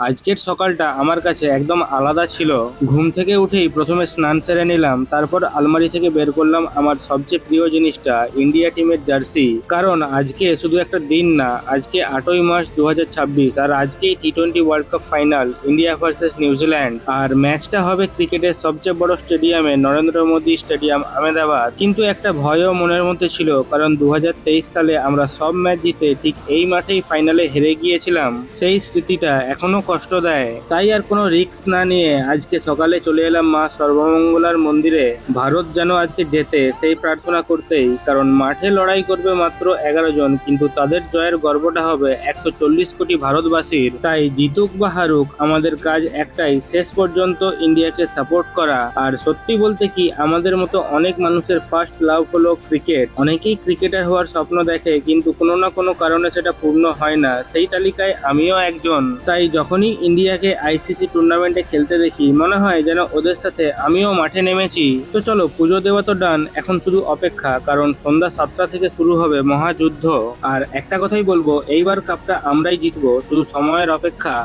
আজকের সকালটা আমার কাছে একদম আলাদা ছিল। ঘুম থেকে উঠেই প্রথমে স্নান সেরে নিলাম, তারপর আলমারি থেকে বের করলাম আমার সবচেয়ে প্রিয় জিনিসটা, ইন্ডিয়া টিমের জার্সি। কারণ আজকে শুধু একটা দিন না, আজকে 8ই মার্চ 2026, আর আজকেই টি-20 world cup final, India versus New Zealand. আর ম্যাচটা হবে ক্রিকেটের সবচেয়ে বড় স্টেডিয়ামে, নরেন্দ্র মোদী স্টেডিয়াম, আহমেদাবাদ। কিন্তু একটা ভয়ও মনের মধ্যে ছিল, কারণ 2023 সালে আমরা সব ম্যাচ জিতে ঠিক এই মাঠেই ফাইনালে হেরে গিয়েছিলাম। সেই স্মৃতিটা এখনো কষ্ট দেয়। তাই আর কোনো রিস্ক না নিয়ে আজকে সকালে চলে এলাম মা সর্বমঙ্গলার মন্দিরে, ভারত যেন আজকে জেতে সেই প্রার্থনা করতেই। কারণ মাঠে লড়াই করবে মাত্র 11 জন, কিন্তু তাদের জয়ের গর্বটা হবে 140 কোটি ভারতবাসীর। তাই জিতুক বা হারুক, আমাদের কাজ একটাই, শেষ পর্যন্ত ইন্ডিয়াকে সাপোর্ট করা। আর সত্যি বলতে কি, আমাদের মতো অনেক মানুষের ফার্স্ট লাভ হলো ক্রিকেট। অনেকেই ক্রিকেটার হওয়ার স্বপ্ন দেখে, কিন্তু কোনো না কোনো কারণে সেটা পূর্ণ হয় না। সেই তালিকায় আমিও একজন। তাই যখনই ইন্ডিয়াকে আইসিসি টুর্নামেন্টে খেলতে দেখি, মনে হয় যেন ওদের সাথে আমিও মাঠে নেমেছি। তো চলো, পুজো দেওয়া তো ডান, এখন শুধু অপেক্ষা, কারণ সন্ধ্যা 7টা থেকে শুরু হবে মহাযুদ্ধ। আর একটা কথাই বলবো, এইবার কাপটা আমরাই জিতবো, শুধু সময়ের অপেক্ষা।